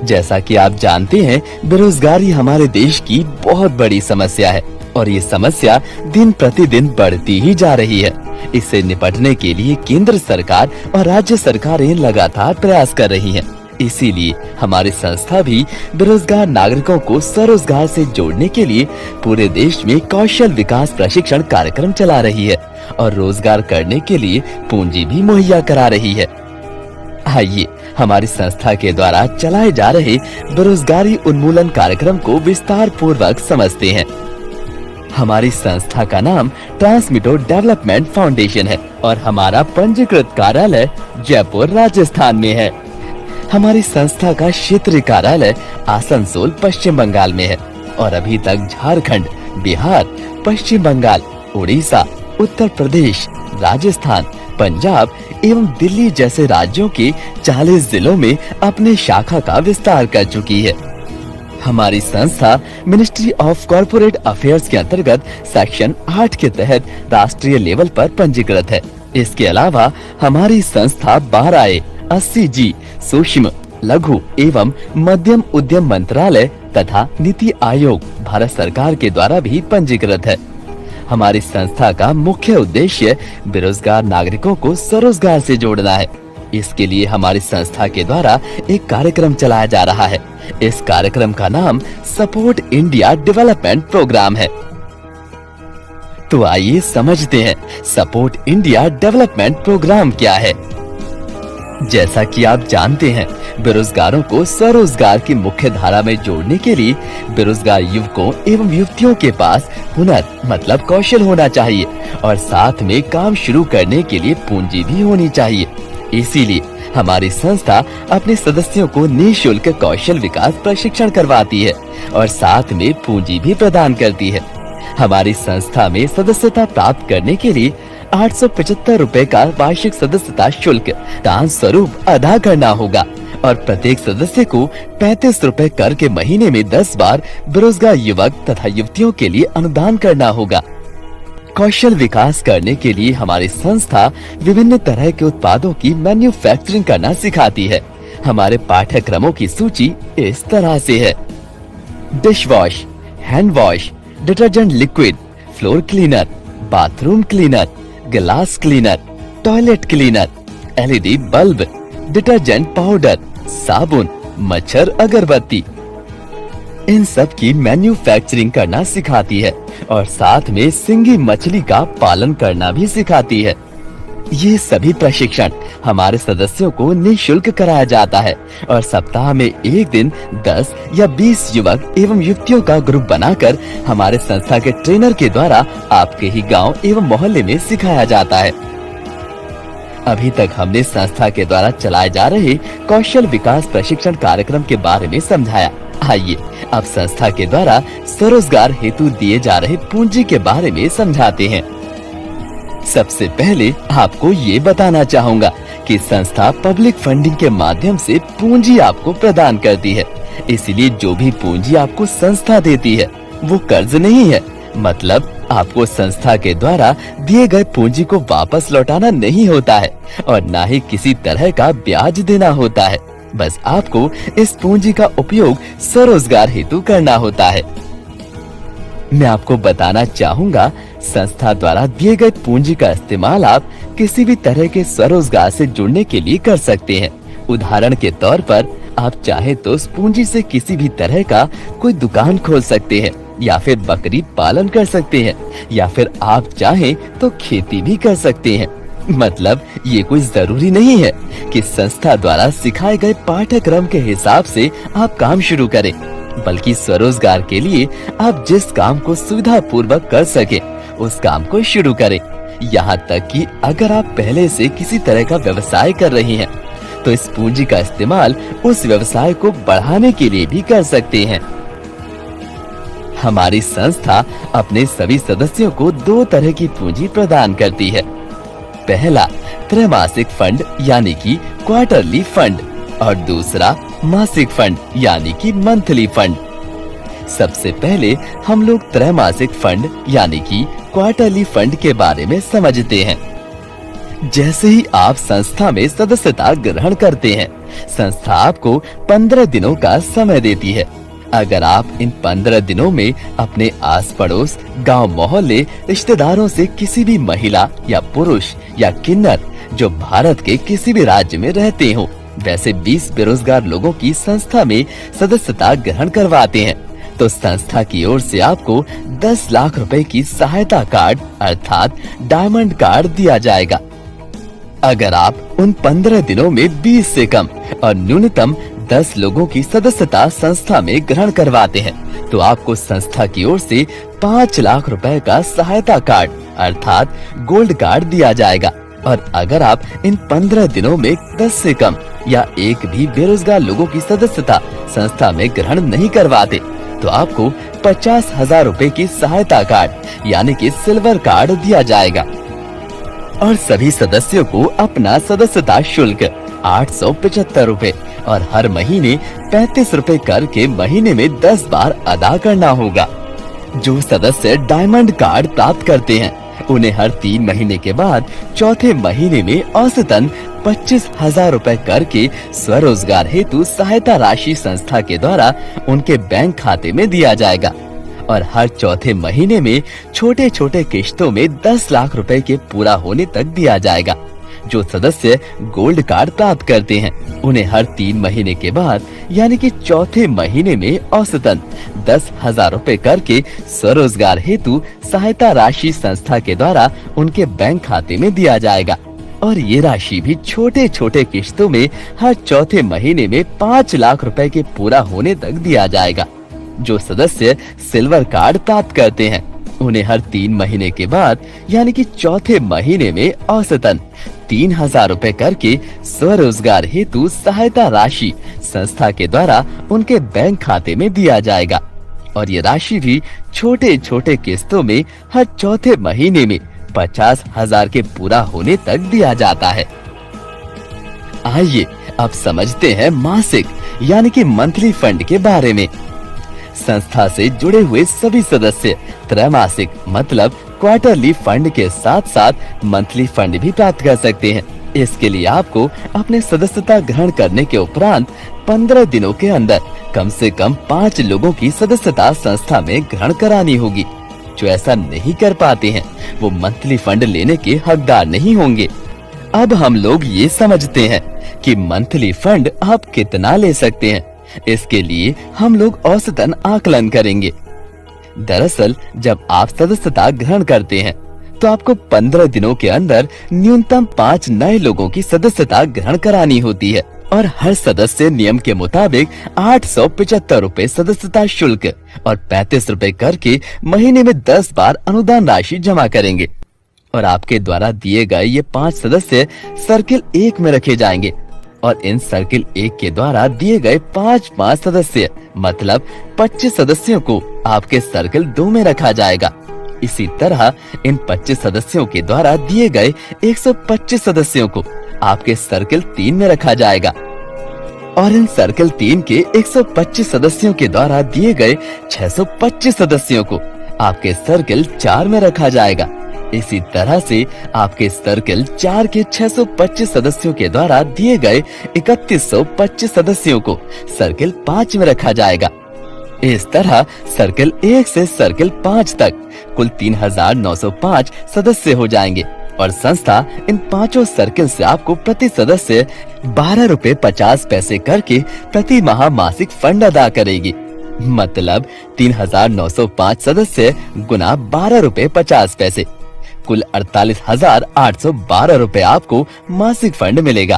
जैसा कि आप जानते हैं, बेरोजगारी हमारे देश की बहुत बड़ी समस्या है और ये समस्या दिन प्रतिदिन बढ़ती ही जा रही है। इससे निपटने के लिए केंद्र सरकार और राज्य सरकारें लगातार प्रयास कर रही हैं। इसीलिए हमारी संस्था भी बेरोजगार नागरिकों को स्वरोजगार से जोड़ने के लिए पूरे देश में कौशल विकास प्रशिक्षण कार्यक्रम चला रही है और रोजगार करने के लिए पूंजी भी मुहैया करा रही है। आइए हमारी संस्था के द्वारा चलाए जा रहे बेरोजगारी उन्मूलन कार्यक्रम को विस्तार पूर्वक समझते हैं। हमारी संस्था का नाम ट्रांसमिटो डेवलपमेंट फाउंडेशन है और हमारा पंजीकृत कार्यालय जयपुर राजस्थान में है। हमारी संस्था का क्षेत्रीय कार्यालय आसनसोल पश्चिम बंगाल में है और अभी तक झारखंड, बिहार, पश्चिम बंगाल, उड़ीसा, उत्तर प्रदेश, राजस्थान, पंजाब एवं दिल्ली जैसे राज्यों के 40 जिलों में अपने शाखा का विस्तार कर चुकी है। हमारी संस्था मिनिस्ट्री ऑफ कॉर्पोरेट अफेयर्स के अंतर्गत सेक्शन 8 के तहत राष्ट्रीय लेवल पर पंजीकृत है। इसके अलावा हमारी संस्था 12A 80G सूक्ष्म, लघु एवं मध्यम उद्यम मंत्रालय तथा नीति आयोग भारत सरकार के द्वारा भी पंजीकृत है। हमारी संस्था का मुख्य उद्देश्य बेरोजगार नागरिकों को स्वरोजगार से जोड़ना है। इसके लिए हमारी संस्था के द्वारा एक कार्यक्रम चलाया जा रहा है। इस कार्यक्रम का नाम सपोर्ट इंडिया डेवलपमेंट प्रोग्राम है। तो आइए समझते हैं सपोर्ट इंडिया डेवलपमेंट प्रोग्राम क्या है। जैसा कि आप जानते हैं, बेरोजगारों को स्वरोजगार की मुख्य धारा में जोड़ने के लिए बेरोजगार युवकों एवं युवतियों के पास हुनर मतलब कौशल होना चाहिए और साथ में काम शुरू करने के लिए पूंजी भी होनी चाहिए। इसीलिए हमारी संस्था अपने सदस्यों को निःशुल्क कौशल विकास प्रशिक्षण करवाती है और साथ में पूंजी भी प्रदान करती है। हमारी संस्था में सदस्यता प्राप्त करने के लिए 875 रुपए का वार्षिक सदस्यता शुल्क दान स्वरूप अदा करना होगा और प्रत्येक सदस्य को 35 रुपए कर के महीने में 10 बार बेरोजगार युवक तथा युवतियों के लिए अनुदान करना होगा। कौशल विकास करने के लिए हमारी संस्था विभिन्न तरह के उत्पादों की मैन्युफैक्चरिंग करना सिखाती है। हमारे पाठ्यक्रमों की सूची इस तरह से है: dish wash, hand wash, detergent liquid, floor cleaner, bathroom cleaner, glass cleaner, toilet cleaner, LED bulb, detergent powder, साबुन, मच्छर अगरबत्ती, इन सब की मैन्युफैक्चरिंग करना सिखाती है और साथ में सिंगी मछली का पालन करना भी सिखाती है। ये सभी प्रशिक्षण हमारे सदस्यों को निःशुल्क कराया जाता है और सप्ताह में एक दिन 10 या 20 युवक एवं युवतियों का ग्रुप बनाकर हमारे संस्था के ट्रेनर के द्वारा आपके ही गांव एवं मोहल्ले में सिखाया जाता है। अभी तक हमने संस्था के द्वारा चलाए जा रहे कौशल विकास प्रशिक्षण कार्यक्रम के बारे में समझाया। आइए अब संस्था के द्वारा स्वरोजगार हेतु दिए जा रहे पूंजी के बारे में समझाते हैं। सबसे पहले आपको ये बताना चाहूँगा कि संस्था पब्लिक फंडिंग के माध्यम से पूंजी आपको प्रदान करती है। इसलिए जो भी पूंजी आपको संस्था देती है वो कर्ज नहीं है। मतलब आपको संस्था के द्वारा दिए गए पूंजी को वापस लौटाना नहीं होता है और न ही किसी तरह का ब्याज देना होता है। बस आपको इस पूंजी का उपयोग स्वरोजगार हेतु करना होता है। मैं आपको बताना चाहूँगा, संस्था द्वारा दिए गए पूंजी का इस्तेमाल आप किसी भी तरह के स्वरोजगार से जुड़ने के लिए कर सकते हैं। उदाहरण के तौर पर आप चाहे तो उस पूंजी से किसी भी तरह का कोई दुकान खोल सकते हैं या फिर बकरी पालन कर सकते हैं या फिर आप चाहें तो खेती भी कर सकते हैं। मतलब ये कोई जरूरी नहीं है कि संस्था द्वारा सिखाए गए पाठ्यक्रम के हिसाब से आप काम शुरू करें, बल्कि स्वरोजगार के लिए आप जिस काम को सुविधा पूर्वक कर सके उस काम को शुरू करें। यहाँ तक कि अगर आप पहले से किसी तरह का व्यवसाय कर रही हैं, तो इस पूंजी का इस्तेमाल उस व्यवसाय को बढ़ाने के लिए भी कर सकते हैं। हमारी संस्था अपने सभी सदस्यों को 2 तरह की पूंजी प्रदान करती है। पहला त्रैमासिक फंड यानी कि क्वार्टरली फंड और दूसरा मासिक फंड यानी कि मंथली फंड। सबसे पहले हम लोग त्रैमासिक फंड यानी कि क्वार्टरली फंड के बारे में समझते हैं। जैसे ही आप संस्था में सदस्यता ग्रहण करते हैं, संस्था आपको 15 दिनों का समय देती है। अगर आप इन 15 दिनों में अपने आस पड़ोस, गांव, मोहल्ले, रिश्तेदारों से किसी भी महिला या पुरुष या किन्नर जो भारत के किसी भी राज्य में रहते हो, वैसे 20 बेरोजगार लोगों की संस्था में सदस्यता ग्रहण करवाते हैं, तो संस्था की ओर से आपको 10 लाख रुपए की सहायता कार्ड अर्थात डायमंड कार्ड दिया जाएगा। अगर आप उन 15 दिनों में 20 से कम और न्यूनतम 10 लोगों की सदस्यता संस्था में ग्रहण करवाते हैं, तो आपको संस्था की ओर से 5 लाख रुपए का सहायता कार्ड अर्थात गोल्ड कार्ड दिया जाएगा। और अगर आप इन 15 दिनों में 10 से कम या एक भी बेरोजगार लोगों की सदस्यता संस्था में ग्रहण नहीं करवाते, तो आपको 50,000 रुपए की सहायता कार्ड यानी कि सिल्वर कार्ड दिया जाएगा। और सभी सदस्यों को अपना सदस्यता शुल्क 875 रुपए और हर महीने 35 रुपए करके महीने में 10 बार अदा करना होगा। जो सदस्य डायमंड कार्ड प्राप्त करते हैं, उन्हें हर 3 महीने के बाद चौथे महीने में औसतन 25,000 रुपए करके स्वरोजगार हेतु सहायता राशि संस्था के द्वारा उनके बैंक खाते में दिया जाएगा। और हर चौथे महीने में छोटे छोटे किश्तों में 10 लाख रुपए के पूरा होने तक दिया जाएगा। जो सदस्य गोल्ड कार्ड प्राप्त करते हैं, उन्हें हर 3 महीने के बाद यानी कि चौथे महीने में औसतन 10,000 रुपए करके स्वरोजगार हेतु सहायता राशि संस्था के द्वारा उनके बैंक खाते में दिया जाएगा। और ये राशि भी छोटे छोटे किश्तों में हर चौथे महीने में 5 लाख रुपए के पूरा होने तक दिया जाएगा। जो सदस्य सिल्वर कार्ड प्राप्त करते हैं, उन्हें हर 3 महीने के बाद यानी कि चौथे महीने में औसतन 3,000 रुपए करके स्वरोजगार हेतु सहायता राशि संस्था के द्वारा उनके बैंक खाते में दिया जाएगा। और ये राशि भी छोटे छोटे किस्तों में हर चौथे महीने में 50,000 के पूरा होने तक दिया जाता है। आइए अब समझते हैं मासिक यानी कि मंथली फंड के बारे में। संस्था से जुड़े हुए सभी सदस्य त्रैमासिक मतलब क्वार्टरली फंड के साथ साथ मंथली फंड भी प्राप्त कर सकते हैं। इसके लिए आपको अपने सदस्यता ग्रहण करने के उपरांत 15 दिनों के अंदर कम से कम 5 लोगों की सदस्यता संस्था में ग्रहण करानी होगी। जो ऐसा नहीं कर पाते हैं, वो मंथली फंड लेने के हकदार नहीं होंगे। अब हम लोग ये समझते हैं कि मंथली फंड आप कितना ले सकते हैं। इसके लिए हम लोग औसतन आकलन करेंगे। दरअसल जब आप सदस्यता ग्रहण करते हैं, तो आपको 15 दिनों के अंदर न्यूनतम 5 नए लोगों की सदस्यता ग्रहण करानी होती है। और हर सदस्य नियम के मुताबिक 875 रुपए सदस्यता शुल्क और 35 रुपए करके महीने में 10 बार अनुदान राशि जमा करेंगे। और आपके द्वारा दिए गए ये 5 सदस्य सर्किल 1 में रखे जाएंगे। और इन सर्किल 1 के द्वारा दिए गए 5 सदस्य मतलब 25 सदस्यों को आपके सर्किल 2 में रखा जाएगा। इसी तरह इन 25 सदस्यों के द्वारा दिए गए 125 सदस्यों को आपके सर्किल 3 में रखा जाएगा। और इन सर्किल 3 के 125 सदस्यों के द्वारा दिए गए 625 सदस्यों को आपके सर्किल 4 में रखा जाएगा। इसी तरह से आपके सर्किल 4 के 625 सदस्यों के द्वारा दिए गए 3125 सदस्यों को सर्किल 5 में रखा जाएगा। इस तरह सर्किल 1 से सर्किल 5 तक कुल 3,905 सदस्य हो जाएंगे। और संस्था इन 5 सर्किल से आपको प्रति सदस्य 12 रुपए 50 पैसे करके प्रति माह मासिक फंड अदा करेगी। मतलब 3,905 सदस्य गुना 12 रुपए 50 पैसे, कुल 48,812 रुपए आपको मासिक फंड मिलेगा।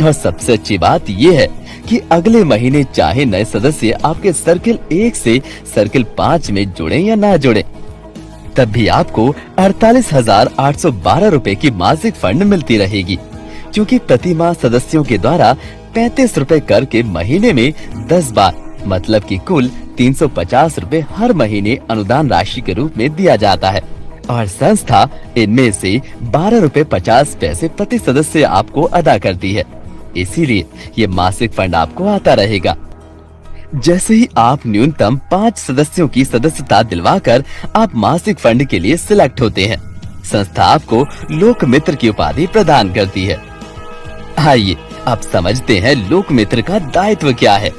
और सबसे अच्छी बात ये है कि अगले महीने चाहे नए सदस्य आपके सर्किल 1 से सर्किल 5 में जुड़े या ना जुड़े, तब भी आपको 48,812 रुपए की मासिक फंड मिलती रहेगी। क्योंकि प्रति माह सदस्यों के द्वारा 35 रुपए कर के महीने में 10 बार मतलब कि कुल 350 रुपए हर महीने अनुदान राशि के रूप में दिया जाता है। और संस्था इनमें से 12 रुपए 50 पैसे प्रति सदस्य आपको अदा करती है। इसीलिए ये मासिक फंड आपको आता रहेगा। जैसे ही आप न्यूनतम 5 सदस्यों की सदस्यता दिलवाकर आप मासिक फंड के लिए सिलेक्ट होते हैं, संस्था आपको लोक मित्र की उपाधि प्रदान करती है। आइए अब समझते हैं लोकमित्र का दायित्व क्या है।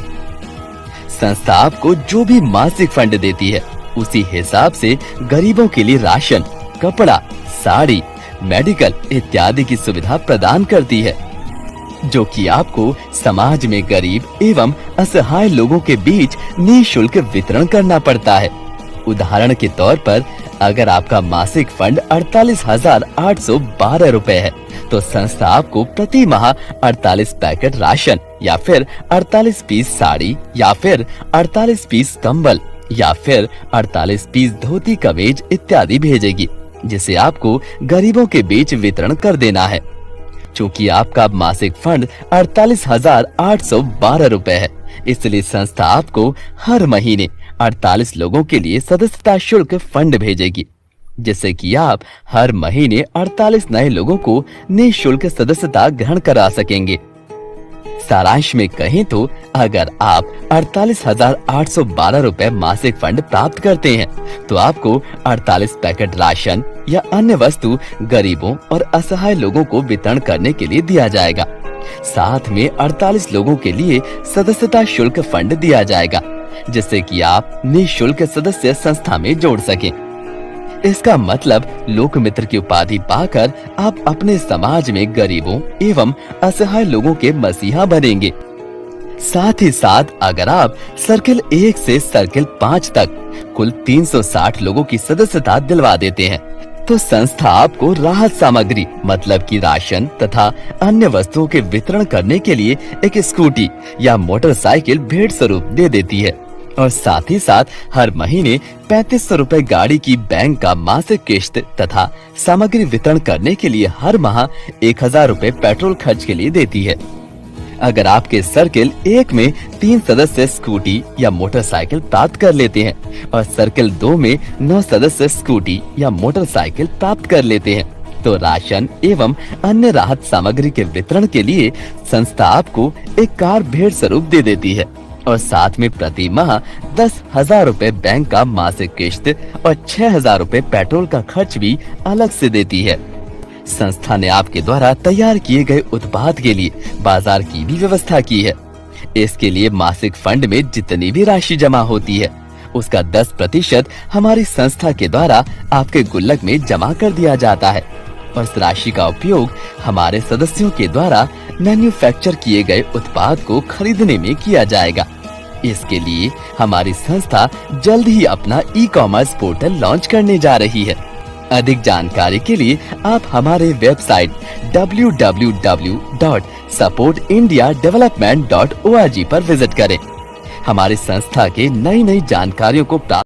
संस्था आपको जो भी मासिक फंड देती है, उसी हिसाब से गरीबों के लिए राशन, कपड़ा, साड़ी, मेडिकल इत्यादि की सुविधा प्रदान करती है, जो कि आपको समाज में गरीब एवं असहाय लोगों के बीच निःशुल्क वितरण करना पड़ता है। उदाहरण के तौर पर अगर आपका मासिक फंड 48,812 रुपए है, तो संस्था आपको प्रति माह 48 पैकेट राशन या फिर 48 पीस साड़ी या फिर 48 पीस कंबल या फिर 48 पीस धोती कमीज इत्यादि भेजेगी, जिसे आपको गरीबों के बीच वितरण कर देना है। चूँकि आपका मासिक फंड 48,812 रुपए है, इसलिए संस्था आपको हर महीने 48 लोगों के लिए सदस्यता शुल्क फंड भेजेगी, जिससे कि आप हर महीने 48 नए लोगों को निःशुल्क सदस्यता ग्रहण करा सकेंगे। सारांश में कहें तो अगर आप 48,812 रुपए मासिक फंड प्राप्त करते हैं, तो आपको 48 पैकेट राशन या अन्य वस्तु गरीबों और असहाय लोगों को वितरण करने के लिए दिया जाएगा। साथ में 48 लोगों के लिए सदस्यता शुल्क फंड दिया जाएगा, जिससे कि आप निःशुल्क सदस्य संस्था में जोड़ सकें। इसका मतलब लोकमित्र की उपाधि पाकर आप अपने समाज में गरीबों एवं असहाय लोगों के मसीहा बनेंगे। साथ ही साथ अगर आप सर्किल 1 से सर्किल 5 तक कुल 360 लोगों की सदस्यता दिलवा देते हैं, तो संस्था आपको राहत सामग्री मतलब कि राशन तथा अन्य वस्तुओं के वितरण करने के लिए एक स्कूटी या मोटरसाइकिल भेंट स्वरूप दे देती है, और साथ ही साथ हर महीने 3500 रुपए गाड़ी की बैंक का मासिक किश्त तथा सामग्री वितरण करने के लिए हर माह 1000 रुपए पेट्रोल खर्च के लिए देती है। अगर आपके सर्किल 1 में 3 सदस्य स्कूटी या मोटरसाइकिल प्राप्त कर लेते हैं और सर्किल 2 में 9 सदस्य स्कूटी या मोटरसाइकिल प्राप्त कर लेते हैं, तो राशन एवं अन्य राहत सामग्री के वितरण के लिए संस्था आपको एक कार भेंट स्वरूप दे देती है, और साथ में प्रति माह 10,000 रुपए बैंक का मासिक किश्त और 6,000 रुपए पेट्रोल का खर्च भी अलग से देती है। संस्था ने आपके द्वारा तैयार किए गए उत्पाद के लिए बाजार की भी व्यवस्था की है। इसके लिए मासिक फंड में जितनी भी राशि जमा होती है, उसका 10% हमारी संस्था के द्वारा आपके गुल्लक में जमा कर दिया जाता है, और इस राशि का उपयोग हमारे सदस्यों के द्वारा मैन्युफैक्चर किए गए उत्पाद को खरीदने में किया जाएगा। इसके लिए हमारी संस्था जल्द ही अपना ई-कॉमर्स पोर्टल लॉन्च करने जा रही है। अधिक जानकारी के लिए आप हमारे वेबसाइट www.supportindiadevelopment.org पर विजिट करें। हमारी संस्था के नई जानकारियों को प्राप्त